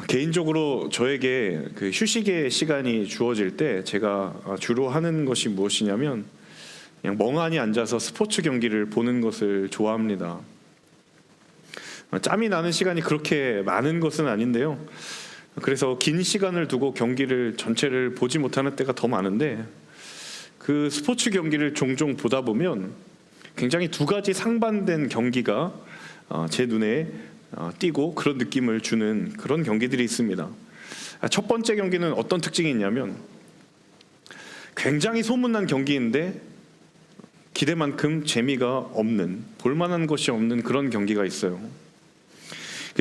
개인적으로 저에게 그 휴식의 시간이 주어질 때 제가 주로 하는 것이 무엇이냐면 그냥 멍하니 앉아서 스포츠 경기를 보는 것을 좋아합니다. 짬이 나는 시간이 그렇게 많은 것은 아닌데요. 그래서 긴 시간을 두고 경기를 전체를 보지 못하는 때가 더 많은데, 그 스포츠 경기를 종종 보다 보면 굉장히 두 가지 상반된 경기가 제 눈에 띄고 그런 느낌을 주는 그런 경기들이 있습니다. 첫 번째 경기는 어떤 특징이 있냐면, 굉장히 소문난 경기인데 기대만큼 재미가 없는, 볼만한 것이 없는 그런 경기가 있어요.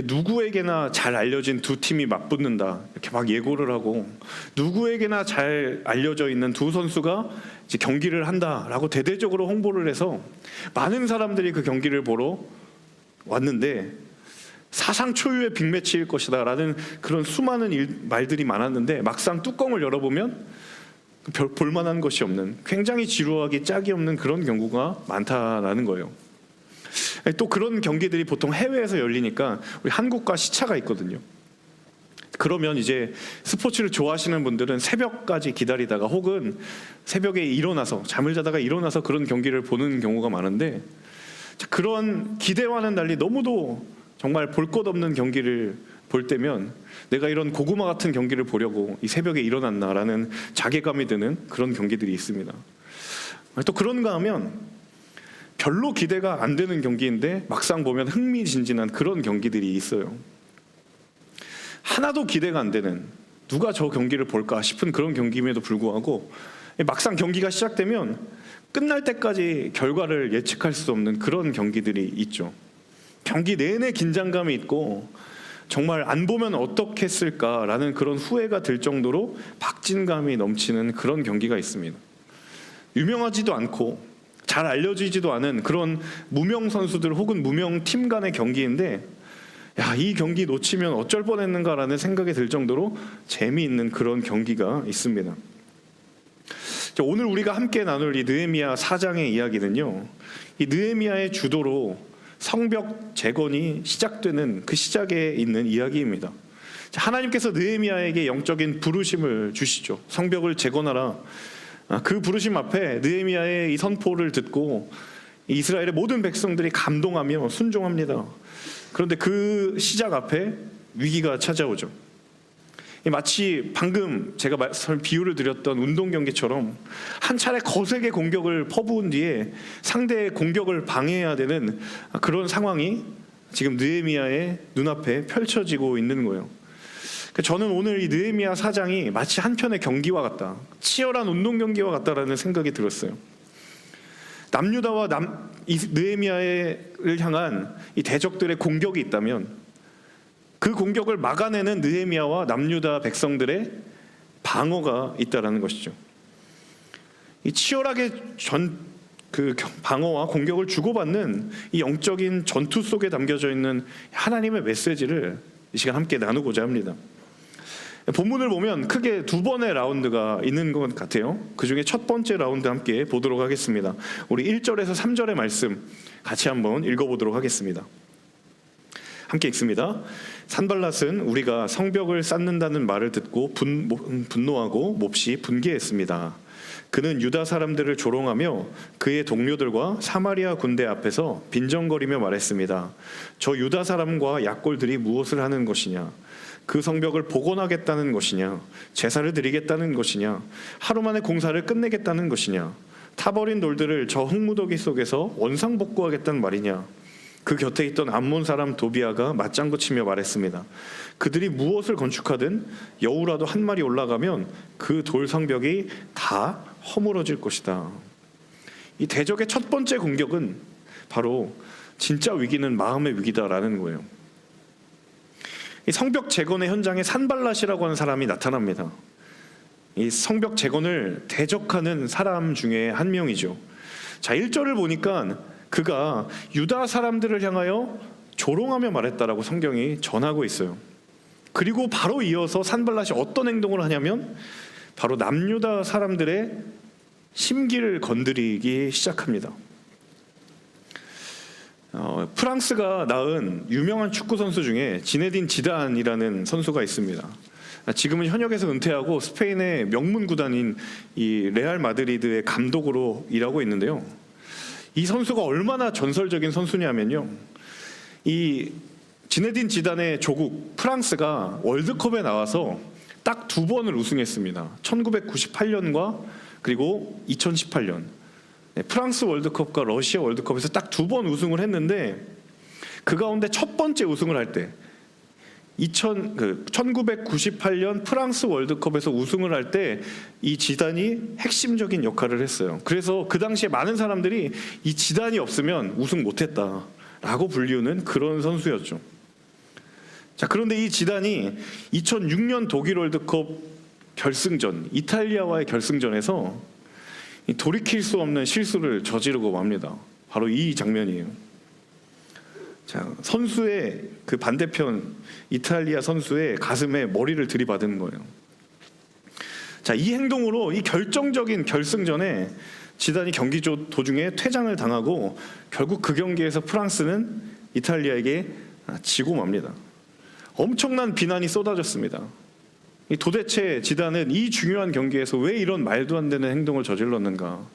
누구에게나 잘 알려진 두 팀이 맞붙는다, 이렇게 막 예고를 하고, 누구에게나 잘 알려져 있는 두 선수가 이제 경기를 한다라고 대대적으로 홍보를 해서 많은 사람들이 그 경기를 보러 왔는데, 사상 초유의 빅매치일 것이다 라는 그런 수많은 말들이 많았는데, 막상 뚜껑을 열어보면 별 볼만한 것이 없는, 굉장히 지루하기 짝이 없는 그런 경우가 많다라는 거예요. 또 그런 경기들이 보통 해외에서 열리니까 우리 한국과 시차가 있거든요. 그러면 이제 스포츠를 좋아하시는 분들은 새벽까지 기다리다가, 혹은 새벽에 일어나서, 잠을 자다가 일어나서 그런 경기를 보는 경우가 많은데, 그런 기대와는 달리 너무도 정말 볼 것 없는 경기를 볼 때면 내가 이런 고구마 같은 경기를 보려고 이 새벽에 일어났나라는 자괴감이 드는 그런 경기들이 있습니다. 또 그런가 하면 별로 기대가 안 되는 경기인데 막상 보면 흥미진진한 그런 경기들이 있어요. 하나도 기대가 안 되는, 누가 저 경기를 볼까 싶은 그런 경기임에도 불구하고 막상 경기가 시작되면 끝날 때까지 결과를 예측할 수 없는 그런 경기들이 있죠. 경기 내내 긴장감이 있고 정말 안 보면 어떻겠을까라는 그런 후회가 들 정도로 박진감이 넘치는 그런 경기가 있습니다. 유명하지도 않고 잘 알려지지도 않은 그런 무명 선수들 혹은 무명 팀 간의 경기인데, 이 경기 놓치면 어쩔 뻔했는가라는 생각이 들 정도로 재미있는 그런 경기가 있습니다. 오늘 우리가 함께 나눌 이 느헤미야 4장의 이야기는요, 이 느헤미야의 주도로 성벽 재건이 시작되는 그 시작에 있는 이야기입니다. 하나님께서 느헤미야에게 영적인 부르심을 주시죠. 성벽을 재건하라. 그 부르심 앞에 느헤미야의 이 선포를 듣고 이스라엘의 모든 백성들이 감동하며 순종합니다. 그런데 그 시작 앞에 위기가 찾아오죠. 마치 방금 제가 비유를 드렸던 운동 경기처럼 한 차례 거세게 공격을 퍼부은 뒤에 상대의 공격을 방해해야 되는 그런 상황이 지금 느헤미야의 눈앞에 펼쳐지고 있는 거예요. 저는 오늘 이 느헤미야 4장이 마치 한편의 경기와 같다, 치열한 운동 경기와 같다라는 생각이 들었어요. 남유다와 느헤미야를 향한 이 대적들의 공격이 있다면, 그 공격을 막아내는 느헤미야와 남유다 백성들의 방어가 있다라는 것이죠. 이 치열하게 방어와 공격을 주고받는 이 영적인 전투 속에 담겨져 있는 하나님의 메시지를 이 시간 함께 나누고자 합니다. 본문을 보면 크게 두 번의 라운드가 있는 것 같아요. 그 중에 첫 번째 라운드 함께 보도록 하겠습니다. 우리 1절에서 3절의 말씀 같이 한번 읽어보도록 하겠습니다. 함께 읽습니다. 산발랏은 우리가 성벽을 쌓는다는 말을 듣고 분노하고 몹시 분개했습니다. 그는 유다 사람들을 조롱하며 그의 동료들과 사마리아 군대 앞에서 빈정거리며 말했습니다. 저 유다 사람과 약골들이 무엇을 하는 것이냐? 그 성벽을 복원하겠다는 것이냐? 제사를 드리겠다는 것이냐? 하루 만에 공사를 끝내겠다는 것이냐? 타버린 돌들을 저 흙무더기 속에서 원상복구하겠다는 말이냐? 그 곁에 있던 암몬 사람 도비아가 맞장구치며 말했습니다. 그들이 무엇을 건축하든 여우라도 한 마리 올라가면 그 돌 성벽이 다 허물어질 것이다. 이 대적의 첫 번째 공격은 바로 진짜 위기는 마음의 위기다라는 거예요. 이 성벽 재건의 현장에 산발랏이라고 하는 사람이 나타납니다. 이 성벽 재건을 대적하는 사람 중에 한 명이죠. 1절을 보니까 그가 유다 사람들을 향하여 조롱하며 말했다라고 성경이 전하고 있어요. 그리고 바로 이어서 산발랏이 어떤 행동을 하냐면 바로 남유다 사람들의 심기를 건드리기 시작합니다. 프랑스가 낳은 유명한 축구 선수 중에 지네딘 지단이라는 선수가 있습니다. 지금은 현역에서 은퇴하고 스페인의 명문 구단인 이 레알 마드리드의 감독으로 일하고 있는데요. 이 선수가 얼마나 전설적인 선수냐면요, 이 지네딘 지단의 조국 프랑스가 월드컵에 나와서 딱 2번을 우승했습니다. 1998년과 그리고 2018년. 프랑스 월드컵과 러시아 월드컵에서 딱 2번 우승을 했는데, 그 가운데 첫 번째 우승을 할 때 1998년 프랑스 월드컵에서 우승을 할 때 이 지단이 핵심적인 역할을 했어요. 그래서 그 당시에 많은 사람들이 이 지단이 없으면 우승 못했다라고 불리우는 그런 선수였죠. 자, 그런데 이 지단이 2006년 독일 월드컵 결승전, 이탈리아와의 결승전에서 돌이킬 수 없는 실수를 저지르고 맙니다. 바로 이 장면이에요. 자, 선수의 그 반대편 이탈리아 선수의 가슴에 머리를 들이받은 거예요. 자, 이 행동으로 이 결정적인 결승전에 지단이 경기 도중에 퇴장을 당하고 결국 그 경기에서 프랑스는 이탈리아에게 지고 맙니다. 엄청난 비난이 쏟아졌습니다. 도대체 지단은 이 중요한 경기에서 왜 이런 말도 안 되는 행동을 저질렀는가?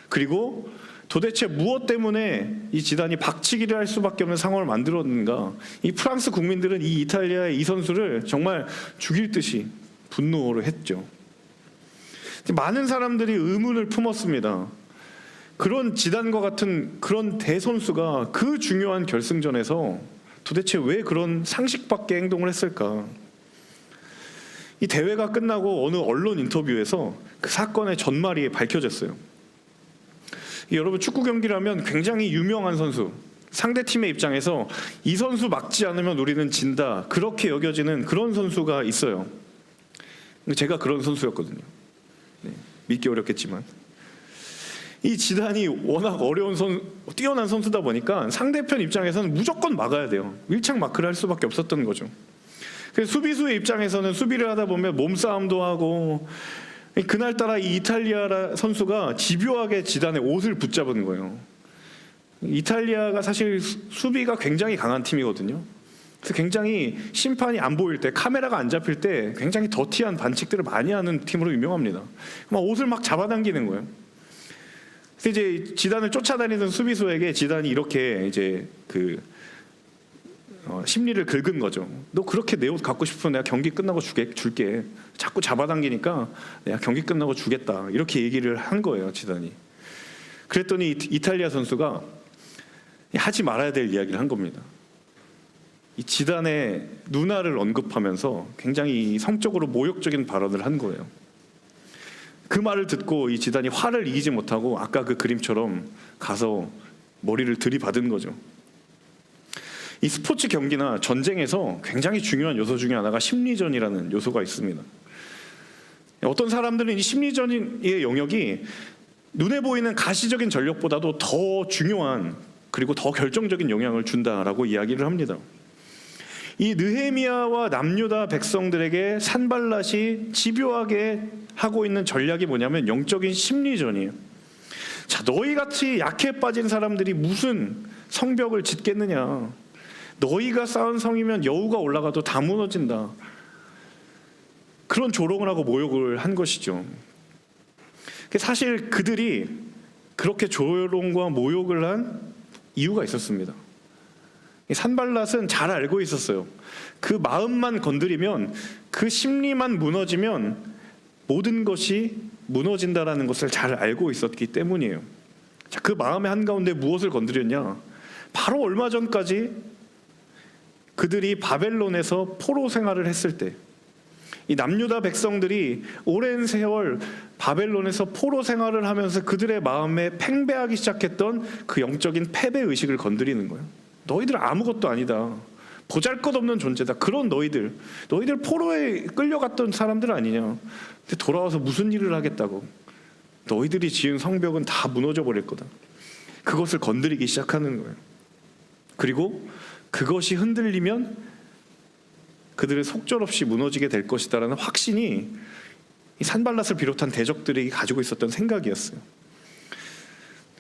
그리고 도대체 무엇 때문에 이 지단이 박치기를 할 수밖에 없는 상황을 만들었는가? 이 프랑스 국민들은 이 이탈리아의 이 선수를 정말 죽일 듯이 분노를 했죠. 많은 사람들이 의문을 품었습니다. 그런 지단과 같은 그런 대선수가 그 중요한 결승전에서 도대체 왜 그런 상식 밖의 행동을 했을까? 이 대회가 끝나고 어느 언론 인터뷰에서 그 사건의 전말이 밝혀졌어요. 여러분, 축구 경기라면 굉장히 유명한 선수, 상대팀의 입장에서 이 선수 막지 않으면 우리는 진다, 그렇게 여겨지는 그런 선수가 있어요. 제가 그런 선수였거든요. 믿기 어렵겠지만 이 지단이 워낙 뛰어난 선수다 보니까 상대편 입장에서는 무조건 막아야 돼요. 밀착 마크를 할 수밖에 없었던 거죠. 그래서 수비수의 입장에서는 수비를 하다 보면 몸싸움도 하고, 그날따라 이 이탈리아 선수가 집요하게 지단의 옷을 붙잡은 거예요. 이탈리아가 사실 수비가 굉장히 강한 팀이거든요. 그래서 굉장히 심판이 안 보일 때, 카메라가 안 잡힐 때 굉장히 더티한 반칙들을 많이 하는 팀으로 유명합니다. 막 옷을 막 잡아당기는 거예요. 그래서 이제 지단을 쫓아다니는 수비수에게 지단이 이렇게 이제 심리를 긁은 거죠. 너 그렇게 내 옷 갖고 싶으면 내가 경기 끝나고 줄게. 자꾸 잡아당기니까 내가 경기 끝나고 주겠다. 이렇게 얘기를 한 거예요, 지단이. 그랬더니 이탈리아 선수가 하지 말아야 될 이야기를 한 겁니다. 이 지단의 누나를 언급하면서 굉장히 성적으로 모욕적인 발언을 한 거예요. 그 말을 듣고 이 지단이 화를 이기지 못하고 아까 그 그림처럼 가서 머리를 들이받은 거죠. 이 스포츠 경기나 전쟁에서 굉장히 중요한 요소 중에 하나가 심리전이라는 요소가 있습니다. 어떤 사람들은 이 심리전의 영역이 눈에 보이는 가시적인 전력보다도 더 중요한, 그리고 더 결정적인 영향을 준다라고 이야기를 합니다. 이 느헤미야와 남유다 백성들에게 산발랏이 집요하게 하고 있는 전략이 뭐냐면 영적인 심리전이에요. 자, 너희같이 약해 빠진 사람들이 무슨 성벽을 짓겠느냐? 너희가 쌓은 성이면 여우가 올라가도 다 무너진다. 그런 조롱을 하고 모욕을 한 것이죠. 사실 그들이 그렇게 조롱과 모욕을 한 이유가 있었습니다. 산발랏은 잘 알고 있었어요. 그 마음만 건드리면, 그 심리만 무너지면 모든 것이 무너진다라는 것을 잘 알고 있었기 때문이에요. 자, 그 마음의 한가운데 무엇을 건드렸냐? 바로 얼마 전까지 그들이 바벨론에서 포로 생활을 했을 때, 이 남유다 백성들이 오랜 세월 바벨론에서 포로 생활을 하면서 그들의 마음에 팽배하기 시작했던 그 영적인 패배의식을 건드리는 거예요. 너희들 아무것도 아니다. 보잘것없는 존재다. 그런 너희들 포로에 끌려갔던 사람들 아니냐. 근데 돌아와서 무슨 일을 하겠다고. 너희들이 지은 성벽은 다 무너져 버릴 거다. 그것을 건드리기 시작하는 거예요. 그리고 그것이 흔들리면 그들의 속절없이 무너지게 될 것이다라는 확신이 이 산발랏을 비롯한 대적들이 가지고 있었던 생각이었어요.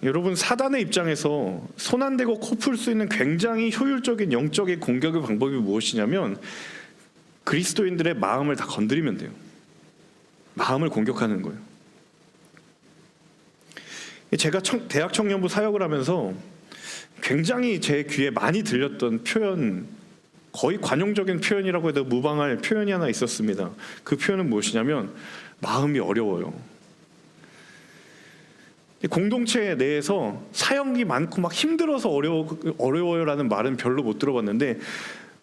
여러분, 사단의 입장에서 손 안 대고 코 풀 수 있는 굉장히 효율적인 영적인 공격의 방법이 무엇이냐면 그리스도인들의 마음을 다 건드리면 돼요. 마음을 공격하는 거예요. 제가 대학 청년부 사역을 하면서 굉장히 제 귀에 많이 들렸던 표현, 거의 관용적인 표현이라고 해도 무방할 표현이 하나 있었습니다. 그 표현은 무엇이냐면 마음이 어려워요. 공동체 내에서 사역이 많고 막 힘들어서 어려워요라는 말은 별로 못 들어봤는데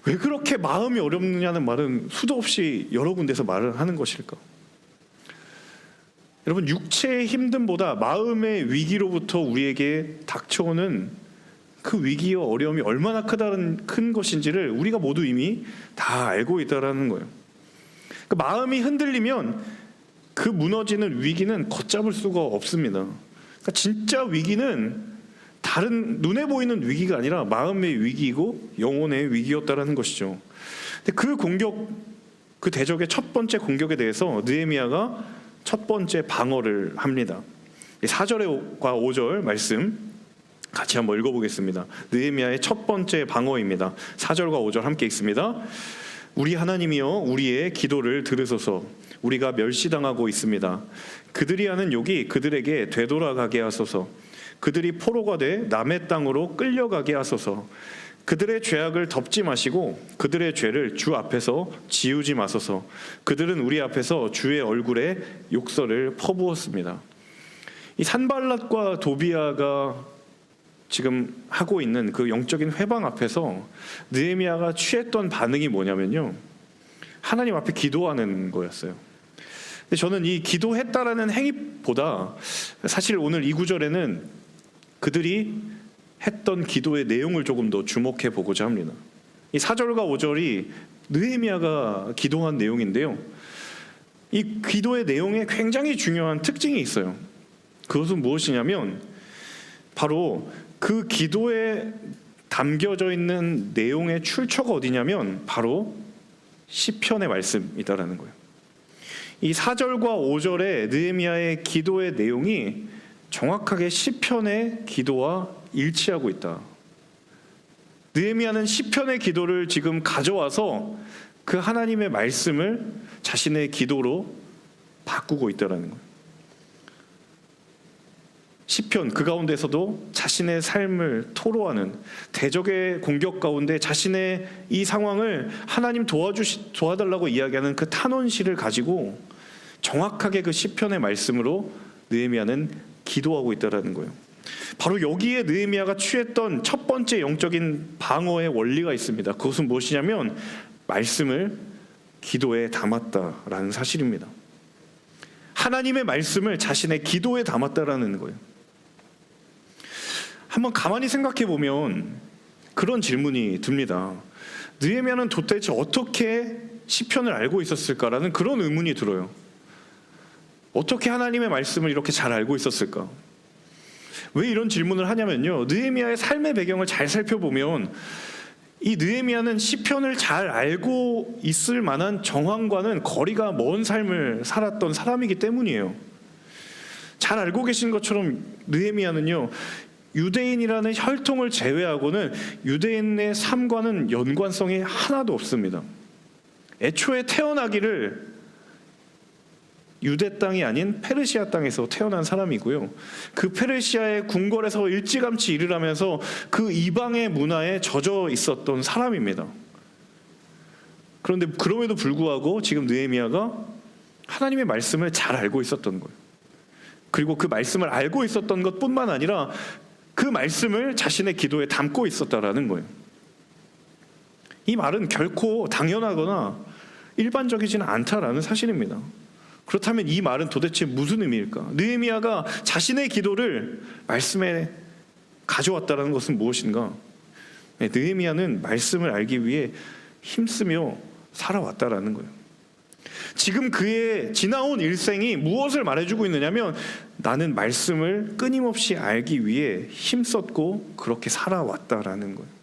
왜 그렇게 마음이 어렵느냐는 말은 수도 없이 여러 군데서 말을 하는 것일까? 여러분, 육체의 힘듦보다 마음의 위기로부터 우리에게 닥쳐오는 그 위기와 어려움이 얼마나 큰 것인지를 우리가 모두 이미 다 알고 있다라는 거예요. 그 마음이 흔들리면 그 무너지는 위기는 걷잡을 수가 없습니다. 그러니까 진짜 위기는 다른 눈에 보이는 위기가 아니라 마음의 위기이고 영혼의 위기였다라는 것이죠. 근데 그 대적의 첫 번째 공격에 대해서 느헤미야가 첫 번째 방어를 합니다. 4절과 5절 말씀 같이 한번 읽어보겠습니다. 느헤미야의 첫 번째 방어입니다. 4절과 5절 함께 읽습니다. 우리 하나님이여, 우리의 기도를 들으소서. 우리가 멸시당하고 있습니다. 그들이 하는 욕이 그들에게 되돌아가게 하소서. 그들이 포로가 돼 남의 땅으로 끌려가게 하소서. 그들의 죄악을 덮지 마시고 그들의 죄를 주 앞에서 지우지 마소서. 그들은 우리 앞에서 주의 얼굴에 욕설을 퍼부었습니다. 이 산발랏과 도비아가 지금 하고 있는 그 영적인 회방 앞에서 느헤미야가 취했던 반응이 뭐냐면요, 하나님 앞에 기도하는 거였어요. 근데 저는 이 기도했다라는 행위보다 사실 오늘 이 구절에는 그들이 했던 기도의 내용을 조금 더 주목해 보고자 합니다. 이 4절과 5절이 느헤미야가 기도한 내용인데요, 이 기도의 내용에 굉장히 중요한 특징이 있어요. 그것은 무엇이냐면 바로 그 기도에 담겨져 있는 내용의 출처가 어디냐면 바로 시편의 말씀이다라는 거예요. 이 4절과 5절의 느헤미야의 기도의 내용이 정확하게 시편의 기도와 일치하고 있다. 느헤미야는 시편의 기도를 지금 가져와서 그 하나님의 말씀을 자신의 기도로 바꾸고 있다라는 거예요. 시편 그 가운데서도 자신의 삶을 토로하는 대적의 공격 가운데 자신의 이 상황을 하나님 도와달라고 이야기하는 그 탄원시를 가지고 정확하게 그 시편의 말씀으로 느헤미야는 기도하고 있다라는 거예요. 바로 여기에 느헤미야가 취했던 첫 번째 영적인 방어의 원리가 있습니다. 그것은 무엇이냐면 말씀을 기도에 담았다라는 사실입니다. 하나님의 말씀을 자신의 기도에 담았다라는 거예요. 한번 가만히 생각해 보면 그런 질문이 듭니다. 느헤미야는 도대체 어떻게 시편을 알고 있었을까라는 그런 의문이 들어요. 어떻게 하나님의 말씀을 이렇게 잘 알고 있었을까? 왜 이런 질문을 하냐면요, 느헤미야의 삶의 배경을 잘 살펴보면 이 느헤미야는 시편을 잘 알고 있을 만한 정황과는 거리가 먼 삶을 살았던 사람이기 때문이에요. 잘 알고 계신 것처럼 느헤미야는요, 유대인이라는 혈통을 제외하고는 유대인의 삶과는 연관성이 하나도 없습니다. 애초에 태어나기를 유대 땅이 아닌 페르시아 땅에서 태어난 사람이고요, 그 페르시아의 궁궐에서 일찌감치 일을 하면서 그 이방의 문화에 젖어 있었던 사람입니다. 그런데 그럼에도 불구하고 지금 느헤미야가 하나님의 말씀을 잘 알고 있었던 거예요. 그리고 그 말씀을 알고 있었던 것뿐만 아니라 그 말씀을 자신의 기도에 담고 있었다라는 거예요. 이 말은 결코 당연하거나 일반적이지는 않다라는 사실입니다. 그렇다면 이 말은 도대체 무슨 의미일까? 느헤미야가 자신의 기도를 말씀에 가져왔다는 것은 무엇인가? 느헤미야는 말씀을 알기 위해 힘쓰며 살아왔다라는 거예요. 지금 그의 지나온 일생이 무엇을 말해주고 있느냐면 나는 말씀을 끊임없이 알기 위해 힘썼고 그렇게 살아왔다라는 거예요.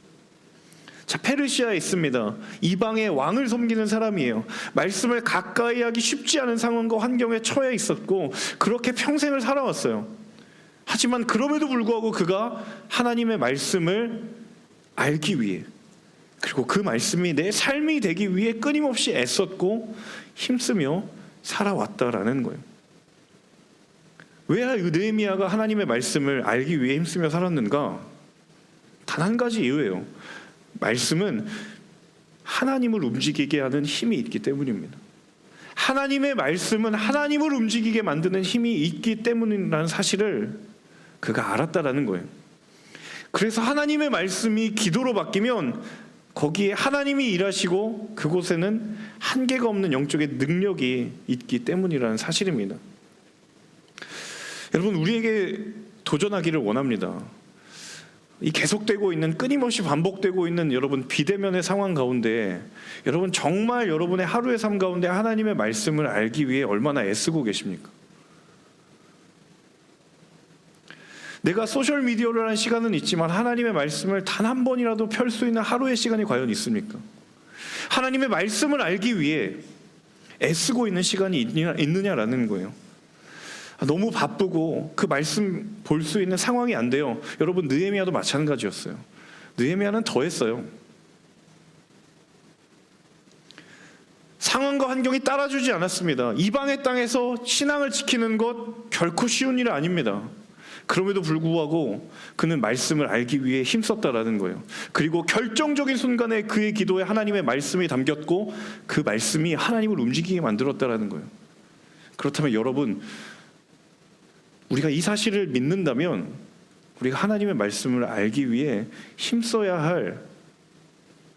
자, 페르시아에 있습니다. 이방의 왕을 섬기는 사람이에요. 말씀을 가까이 하기 쉽지 않은 상황과 환경에 처해 있었고 그렇게 평생을 살아왔어요. 하지만 그럼에도 불구하고 그가 하나님의 말씀을 알기 위해, 그리고 그 말씀이 내 삶이 되기 위해 끊임없이 애썼고 힘쓰며 살아왔다라는 거예요. 왜 느헤미야가 하나님의 말씀을 알기 위해 힘쓰며 살았는가? 단 한 가지 이유예요. 말씀은 하나님을 움직이게 하는 힘이 있기 때문입니다. 하나님의 말씀은 하나님을 움직이게 만드는 힘이 있기 때문이라는 사실을 그가 알았다라는 거예요. 그래서 하나님의 말씀이 기도로 바뀌면 거기에 하나님이 일하시고 그곳에는 한계가 없는 영적인 능력이 있기 때문이라는 사실입니다. 여러분, 우리에게 도전하기를 원합니다. 이 계속되고 있는, 끊임없이 반복되고 있는 여러분 비대면의 상황 가운데 여러분 정말 여러분의 하루의 삶 가운데 하나님의 말씀을 알기 위해 얼마나 애쓰고 계십니까? 내가 소셜미디어를 하는 시간은 있지만 하나님의 말씀을 단 한 번이라도 펼 수 있는 하루의 시간이 과연 있습니까? 하나님의 말씀을 알기 위해 애쓰고 있는 시간이 있느냐라는 거예요. 너무 바쁘고 그 말씀 볼 수 있는 상황이 안 돼요. 여러분, 느헤미야도 마찬가지였어요. 느헤미야는 더 했어요. 상황과 환경이 따라주지 않았습니다. 이방의 땅에서 신앙을 지키는 것 결코 쉬운 일이 아닙니다. 그럼에도 불구하고 그는 말씀을 알기 위해 힘썼다라는 거예요. 그리고 결정적인 순간에 그의 기도에 하나님의 말씀이 담겼고 그 말씀이 하나님을 움직이게 만들었다라는 거예요. 그렇다면 여러분, 우리가 이 사실을 믿는다면 우리가 하나님의 말씀을 알기 위해 힘써야 할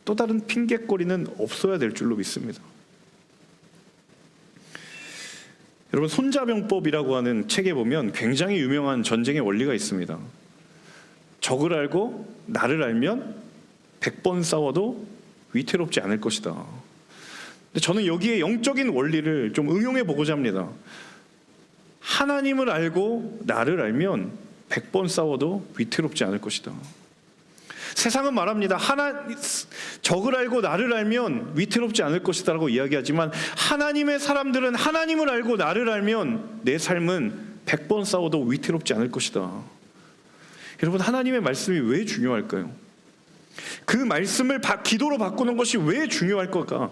또 다른 핑계거리는 없어야 될 줄로 믿습니다. 여러분, 손자병법이라고 하는 책에 보면 굉장히 유명한 전쟁의 원리가 있습니다. 적을 알고 나를 알면 100번 싸워도 위태롭지 않을 것이다. 근데 저는 여기에 영적인 원리를 좀 응용해 보고자 합니다. 하나님을 알고 나를 알면 100번 싸워도 위태롭지 않을 것이다. 세상은 말합니다. 적을 알고 나를 알면 위태롭지 않을 것이다 라고 이야기하지만 하나님의 사람들은 하나님을 알고 나를 알면 내 삶은 100번 싸워도 위태롭지 않을 것이다. 여러분, 하나님의 말씀이 왜 중요할까요? 그 말씀을 기도로 바꾸는 것이 왜 중요할 걸까?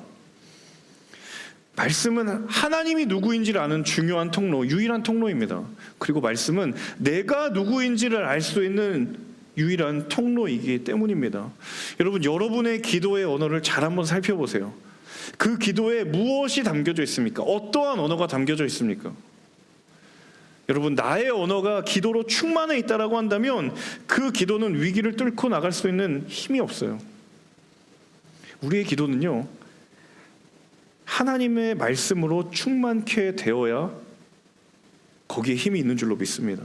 말씀은 하나님이 누구인지를 아는 중요한 통로, 유일한 통로입니다. 그리고 말씀은 내가 누구인지를 알 수 있는 유일한 통로이기 때문입니다. 여러분, 여러분의 기도의 언어를 잘 한번 살펴보세요. 그 기도에 무엇이 담겨져 있습니까? 어떠한 언어가 담겨져 있습니까? 여러분, 나의 언어가 기도로 충만해 있다라고 한다면 그 기도는 위기를 뚫고 나갈 수 있는 힘이 없어요. 우리의 기도는요, 하나님의 말씀으로 충만케 되어야 거기에 힘이 있는 줄로 믿습니다.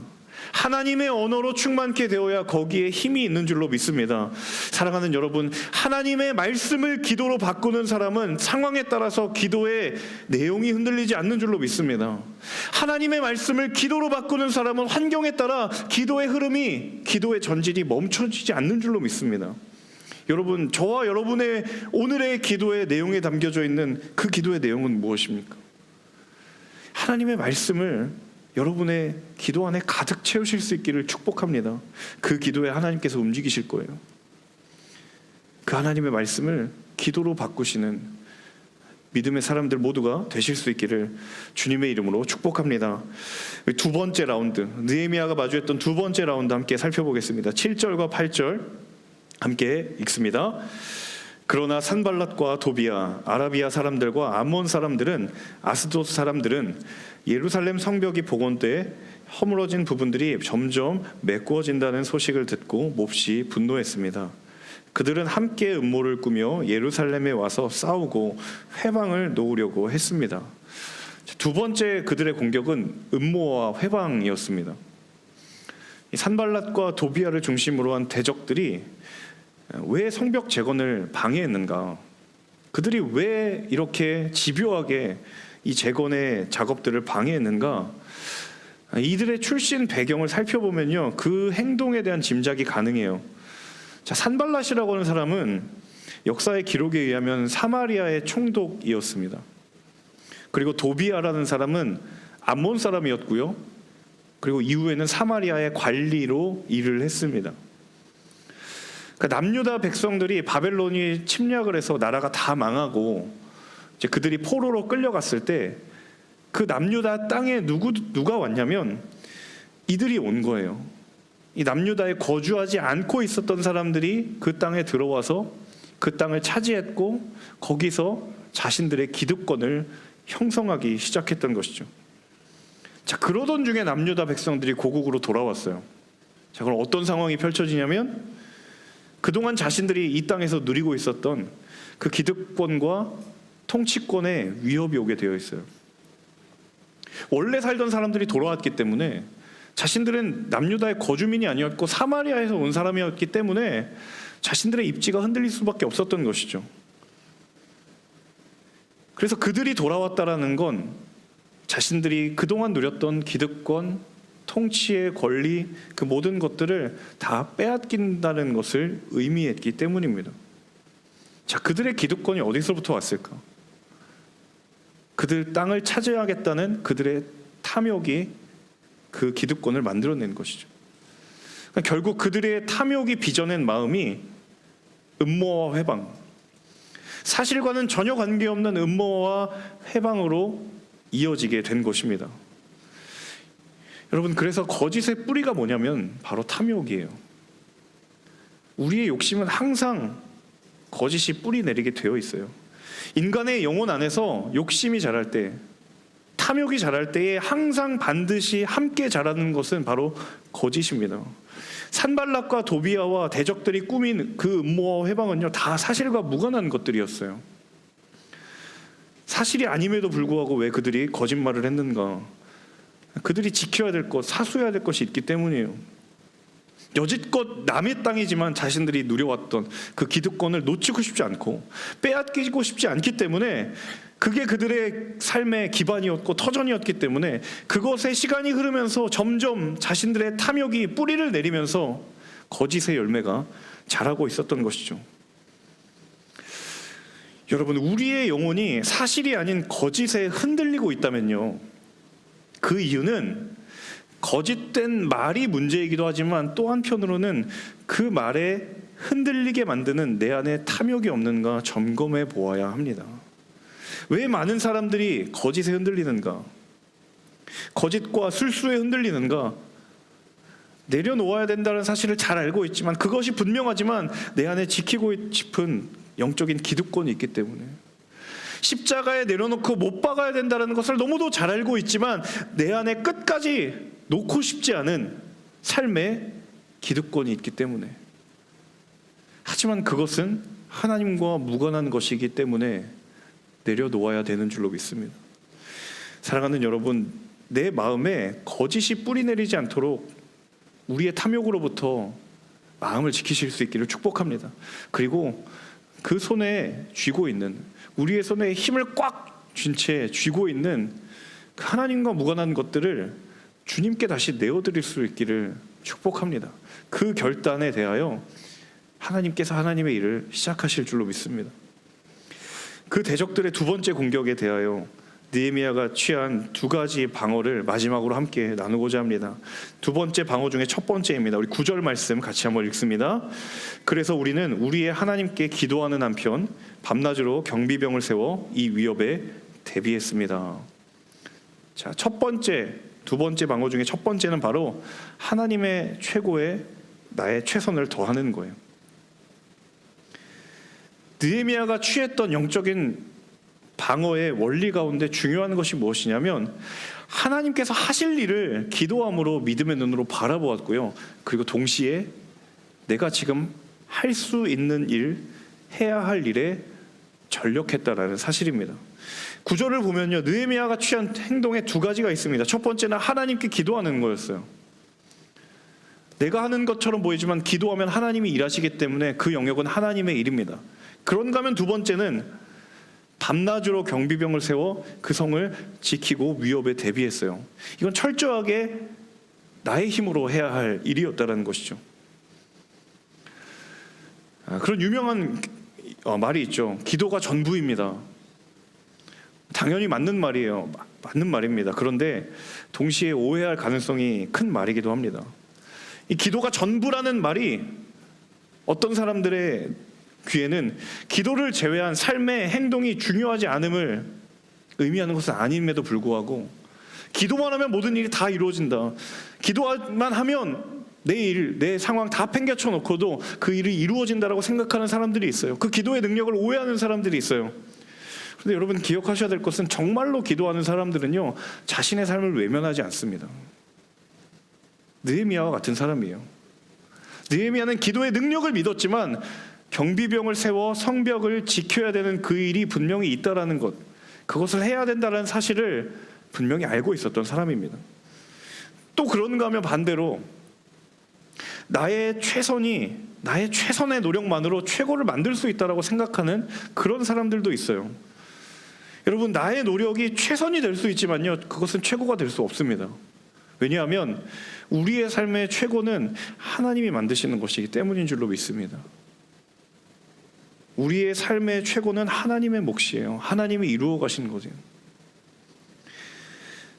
하나님의 언어로 충만케 되어야 거기에 힘이 있는 줄로 믿습니다. 사랑하는 여러분, 하나님의 말씀을 기도로 바꾸는 사람은 상황에 따라서 기도의 내용이 흔들리지 않는 줄로 믿습니다. 하나님의 말씀을 기도로 바꾸는 사람은 환경에 따라 기도의 흐름이, 기도의 전질이 멈춰지지 않는 줄로 믿습니다. 여러분, 저와 여러분의 오늘의 기도의 내용에 담겨져 있는 그 기도의 내용은 무엇입니까? 하나님의 말씀을 여러분의 기도 안에 가득 채우실 수 있기를 축복합니다. 그 기도에 하나님께서 움직이실 거예요. 그 하나님의 말씀을 기도로 바꾸시는 믿음의 사람들 모두가 되실 수 있기를 주님의 이름으로 축복합니다. 두 번째 라운드, 느헤미야가 마주했던 두 번째 라운드 함께 살펴보겠습니다. 7절과 8절 함께 읽습니다. 그러나 산발랏과 도비야, 아라비아 사람들과 암몬 사람들은, 아스돗 사람들은 예루살렘 성벽이 복원돼 허물어진 부분들이 점점 메꾸어진다는 소식을 듣고 몹시 분노했습니다. 그들은 함께 음모를 꾸며 예루살렘에 와서 싸우고 회방을 놓으려고 했습니다. 두 번째 그들의 공격은 음모와 회방이었습니다. 산발랏과 도비야를 중심으로 한 대적들이 왜 성벽 재건을 방해했는가? 그들이 왜 이렇게 집요하게 이 재건의 작업들을 방해했는가? 이들의 출신 배경을 살펴보면요, 그 행동에 대한 짐작이 가능해요. 자, 산발랏이라고 하는 사람은 역사의 기록에 의하면 사마리아의 총독이었습니다. 그리고 도비야라는 사람은 암몬 사람이었고요, 그리고 이후에는 사마리아의 관리로 일을 했습니다. 그러니까 남유다 백성들이 바벨론이 침략을 해서 나라가 다 망하고 이제 그들이 포로로 끌려갔을 때 그 남유다 땅에 누가 왔냐면 이들이 온 거예요. 이 남유다에 거주하지 않고 있었던 사람들이 그 땅에 들어와서 그 땅을 차지했고 거기서 자신들의 기득권을 형성하기 시작했던 것이죠. 자, 그러던 중에 남유다 백성들이 고국으로 돌아왔어요. 자, 그럼 어떤 상황이 펼쳐지냐면 그동안 자신들이 이 땅에서 누리고 있었던 그 기득권과 통치권에 위협이 오게 되어 있어요. 원래 살던 사람들이 돌아왔기 때문에 자신들은 남유다의 거주민이 아니었고 사마리아에서 온 사람이었기 때문에 자신들의 입지가 흔들릴 수밖에 없었던 것이죠. 그래서 그들이 돌아왔다라는 건 자신들이 그동안 누렸던 기득권, 통치의 권리, 그 모든 것들을 다 빼앗긴다는 것을 의미했기 때문입니다. 자, 그들의 기득권이 어디서부터 왔을까? 그들 땅을 차지하겠다는 그들의 탐욕이 그 기득권을 만들어낸 것이죠. 그러니까 결국 그들의 탐욕이 빚어낸 마음이 음모와 회방, 사실과는 전혀 관계없는 음모와 회방으로 이어지게 된 것입니다. 여러분, 그래서 거짓의 뿌리가 뭐냐면 바로 탐욕이에요. 우리의 욕심은 항상 거짓이 뿌리 내리게 되어 있어요. 인간의 영혼 안에서 욕심이 자랄 때, 탐욕이 자랄 때에 항상 반드시 함께 자라는 것은 바로 거짓입니다. 산발락과 도비아와 대적들이 꾸민 그 음모와 회방은요, 다 사실과 무관한 것들이었어요. 사실이 아님에도 불구하고 왜 그들이 거짓말을 했는가? 그들이 지켜야 될 것, 사수해야 될 것이 있기 때문이에요. 여지껏 남의 땅이지만 자신들이 누려왔던 그 기득권을 놓치고 싶지 않고 빼앗기고 싶지 않기 때문에 그게 그들의 삶의 기반이었고 터전이었기 때문에 그것에 시간이 흐르면서 점점 자신들의 탐욕이 뿌리를 내리면서 거짓의 열매가 자라고 있었던 것이죠. 여러분, 우리의 영혼이 사실이 아닌 거짓에 흔들리고 있다면요, 그 이유는 거짓된 말이 문제이기도 하지만 또 한편으로는 그 말에 흔들리게 만드는 내 안에 탐욕이 없는가 점검해 보아야 합니다. 왜 많은 사람들이 거짓에 흔들리는가? 거짓과 술수에 흔들리는가? 내려놓아야 된다는 사실을 잘 알고 있지만 그것이 분명하지만 내 안에 지키고 싶은 영적인 기득권이 있기 때문에 십자가에 내려놓고 못 박아야 된다는 것을 너무도 잘 알고 있지만 내 안에 끝까지 놓고 싶지 않은 삶의 기득권이 있기 때문에, 하지만 그것은 하나님과 무관한 것이기 때문에 내려놓아야 되는 줄로 믿습니다. 사랑하는 여러분, 내 마음에 거짓이 뿌리 내리지 않도록 우리의 탐욕으로부터 마음을 지키실 수 있기를 축복합니다. 그리고 그 손에 쥐고 있는, 우리의 손에 힘을 꽉 쥔 채 쥐고 있는 하나님과 무관한 것들을 주님께 다시 내어드릴 수 있기를 축복합니다. 그 결단에 대하여 하나님께서 하나님의 일을 시작하실 줄로 믿습니다. 그 대적들의 두 번째 공격에 대하여 느헤미야가 취한 두 가지 방어를 마지막으로 함께 나누고자 합니다. 두 번째 방어 중에 첫 번째입니다. 우리 9절 말씀 같이 한번 읽습니다. 그래서 우리는 우리의 하나님께 기도하는 한편 밤낮으로 경비병을 세워 이 위협에 대비했습니다. 자, 첫 번째, 두 번째 방어 중에 첫 번째는 바로 하나님의 최고의 나의 최선을 더하는 거예요. 느헤미야가 취했던 영적인 방어의 원리 가운데 중요한 것이 무엇이냐면 하나님께서 하실 일을 기도함으로 믿음의 눈으로 바라보았고요. 그리고 동시에 내가 지금 할 수 있는 일, 해야 할 일에 전력했다라는 사실입니다. 구절을 보면요, 느헤미야가 취한 행동에 두 가지가 있습니다. 첫 번째는 하나님께 기도하는 거였어요. 내가 하는 것처럼 보이지만 기도하면 하나님이 일하시기 때문에 그 영역은 하나님의 일입니다. 그런가 하면 두 번째는 밤낮으로 경비병을 세워 그 성을 지키고 위협에 대비했어요. 이건 철저하게 나의 힘으로 해야 할 일이었다는 것이죠. 그런 유명한 말이 있죠. 기도가 전부입니다. 당연히 맞는 말이에요. 맞는 말입니다. 그런데 동시에 오해할 가능성이 큰 말이기도 합니다. 이 기도가 전부라는 말이 어떤 사람들의 귀에는 기도를 제외한 삶의 행동이 중요하지 않음을 의미하는 것은 아님에도 불구하고, 기도만 하면 모든 일이 다 이루어진다, 기도만 하면 내 일, 내 상황 다 팽개쳐 놓고도 그 일이 이루어진다라고 생각하는 사람들이 있어요. 그 기도의 능력을 오해하는 사람들이 있어요. 그런데 여러분 기억하셔야 될 것은, 정말로 기도하는 사람들은요, 자신의 삶을 외면하지 않습니다. 느헤미야와 같은 사람이에요. 느헤미야는 기도의 능력을 믿었지만 경비병을 세워 성벽을 지켜야 되는 그 일이 분명히 있다라는 것, 그것을 해야 된다는 사실을 분명히 알고 있었던 사람입니다. 또 그런가 하면 반대로 나의 최선의 노력만으로 최고를 만들 수 있다라고 생각하는 그런 사람들도 있어요. 여러분, 나의 노력이 최선이 될 수 있지만요, 그것은 최고가 될 수 없습니다. 왜냐하면 우리의 삶의 최고는 하나님이 만드시는 것이기 때문인 줄로 믿습니다. 우리의 삶의 최고는 하나님의 몫이에요. 하나님이 이루어 가시는 거죠.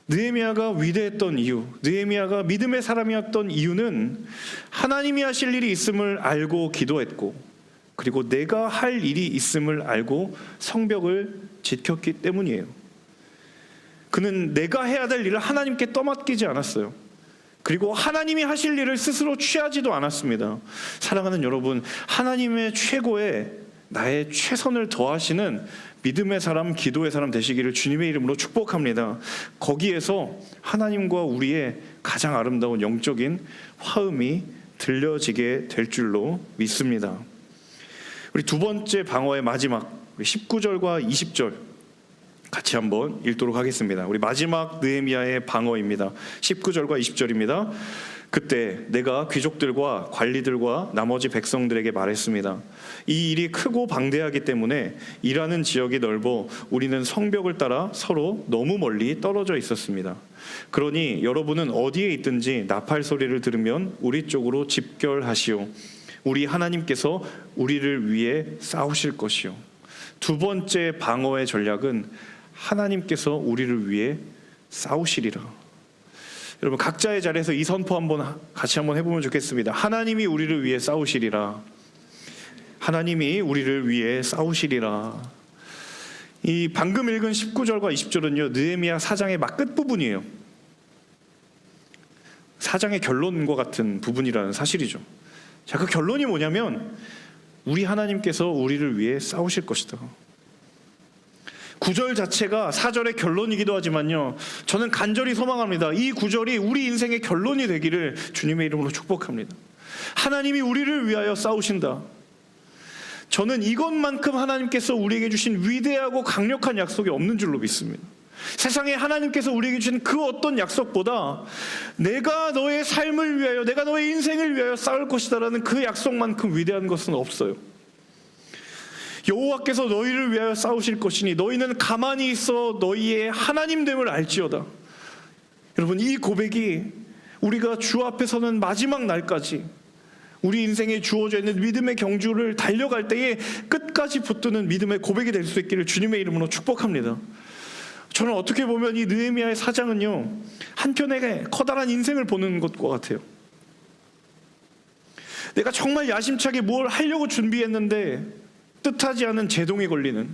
느헤미야가 위대했던 이유, 느헤미야가 믿음의 사람이었던 이유는 하나님이 하실 일이 있음을 알고 기도했고, 그리고 내가 할 일이 있음을 알고 성벽을 지켰기 때문이에요. 그는 내가 해야 될 일을 하나님께 떠맡기지 않았어요. 그리고 하나님이 하실 일을 스스로 취하지도 않았습니다. 사랑하는 여러분, 하나님의 최고에 나의 최선을 더하시는 믿음의 사람, 기도의 사람 되시기를 주님의 이름으로 축복합니다. 거기에서 하나님과 우리의 가장 아름다운 영적인 화음이 들려지게 될 줄로 믿습니다. 우리 두 번째 방어의 마지막, 19절과 20절 같이 한번 읽도록 하겠습니다. 우리 마지막 느헤미야의 방어입니다. 19절과 20절입니다. 그때 내가 귀족들과 관리들과 나머지 백성들에게 말했습니다. 이 일이 크고 방대하기 때문에 일하는 지역이 넓어 우리는 성벽을 따라 서로 너무 멀리 떨어져 있었습니다. 그러니 여러분은 어디에 있든지 나팔 소리를 들으면 우리 쪽으로 집결하시오. 우리 하나님께서 우리를 위해 싸우실 것이요. 두 번째 방어의 전략은 하나님께서 우리를 위해 싸우시리라. 여러분, 각자의 자리에서 이 선포 같이 한번 해보면 좋겠습니다. 하나님이 우리를 위해 싸우시리라. 하나님이 우리를 위해 싸우시리라. 이 방금 읽은 19절과 20절은요, 느헤미야 4장의 막 끝부분이에요. 4장의 결론과 같은 부분이라는 사실이죠. 자, 그 결론이 뭐냐면 우리 하나님께서 우리를 위해 싸우실 것이다. 9절 자체가 4절의 결론이기도 하지만요, 저는 간절히 소망합니다. 이 9절이 우리 인생의 결론이 되기를 주님의 이름으로 축복합니다. 하나님이 우리를 위하여 싸우신다. 저는 이것만큼 하나님께서 우리에게 주신 위대하고 강력한 약속이 없는 줄로 믿습니다. 세상에 하나님께서 우리에게 주신 그 어떤 약속보다 내가 너의 삶을 위하여, 내가 너의 인생을 위하여 싸울 것이다라는 그 약속만큼 위대한 것은 없어요. 여호와께서 너희를 위하여 싸우실 것이니 너희는 가만히 있어 너희의 하나님됨을 알지어다. 여러분, 이 고백이 우리가 주 앞에 서는 마지막 날까지 우리 인생에 주어져 있는 믿음의 경주를 달려갈 때에 끝까지 붙드는 믿음의 고백이 될 수 있기를 주님의 이름으로 축복합니다. 저는 어떻게 보면 이 느헤미야의 4장은요, 한편의 커다란 인생을 보는 것과 같아요. 내가 정말 야심차게 뭘 하려고 준비했는데 뜻하지 않은 제동이 걸리는,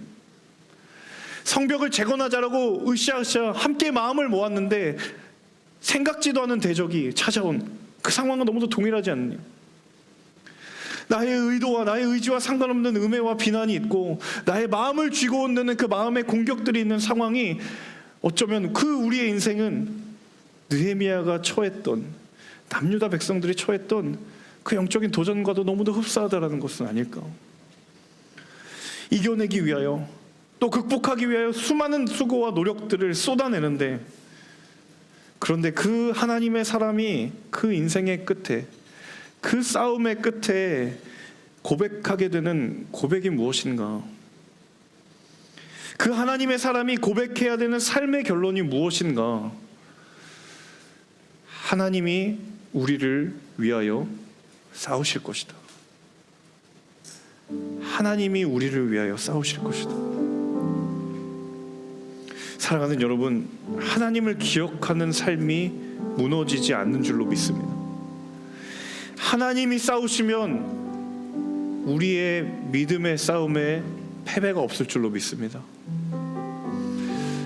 성벽을 재건하자라고 으쌰으쌰 함께 마음을 모았는데 생각지도 않은 대적이 찾아온 그 상황은 너무도 동일하지 않느냐. 나의 의도와 나의 의지와 상관없는 음해와 비난이 있고 나의 마음을 쥐고 온다는 그 마음의 공격들이 있는 상황이, 어쩌면 그 우리의 인생은 느헤미야가 처했던, 남유다 백성들이 처했던 그 영적인 도전과도 너무도 흡사하다는 것은 아닐까. 이겨내기 위하여, 또 극복하기 위하여 수많은 수고와 노력들을 쏟아내는데, 그런데 그 하나님의 사람이 그 인생의 끝에, 그 싸움의 끝에 고백하게 되는 고백이 무엇인가? 그 하나님의 사람이 고백해야 되는 삶의 결론이 무엇인가? 하나님이 우리를 위하여 싸우실 것이다. 하나님이 우리를 위하여 싸우실 것이다. 사랑하는 여러분, 하나님을 기억하는 삶이 무너지지 않는 줄로 믿습니다. 하나님이 싸우시면 우리의 믿음의 싸움에 패배가 없을 줄로 믿습니다.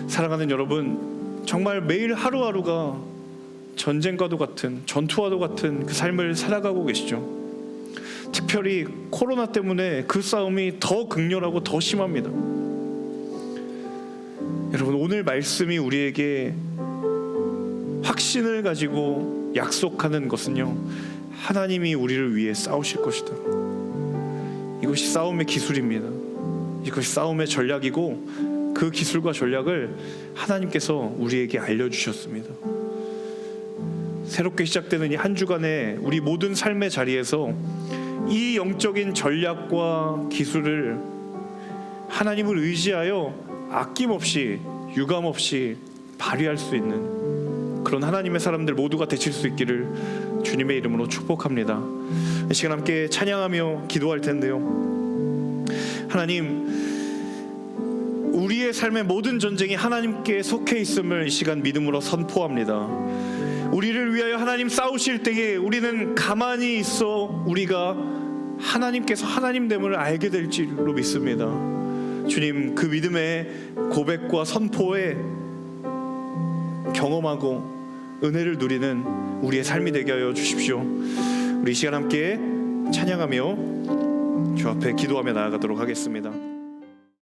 사랑하는 여러분, 정말 매일 하루하루가 전쟁과도 같은, 전투와도 같은 그 삶을 살아가고 계시죠. 특별히 코로나 때문에 그 싸움이 더 극렬하고 더 심합니다. 여러분, 오늘 말씀이 우리에게 확신을 가지고 약속하는 것은요, 하나님이 우리를 위해 싸우실 것이다. 이것이 싸움의 기술입니다. 이것이 싸움의 전략이고, 그 기술과 전략을 하나님께서 우리에게 알려주셨습니다. 새롭게 시작되는 이 한 주간에 우리 모든 삶의 자리에서 이 영적인 전략과 기술을 하나님을 의지하여 아낌없이 유감없이 발휘할 수 있는 그런 하나님의 사람들 모두가 되실 수 있기를 주님의 이름으로 축복합니다. 이 시간 함께 찬양하며 기도할 텐데요, 하나님, 우리의 삶의 모든 전쟁이 하나님께 속해 있음을 이 시간 믿음으로 선포합니다. 우리를 위하여 하나님 싸우실 때에 우리는 가만히 있어 우리가 하나님께서 하나님됨을 알게 될 줄로 믿습니다. 주님, 그 믿음의 고백과 선포에 경험하고 은혜를 누리는 우리의 삶이 되게 하여 주십시오. 우리 이 시간 함께 찬양하며 주 앞에 기도하며 나아가도록 하겠습니다.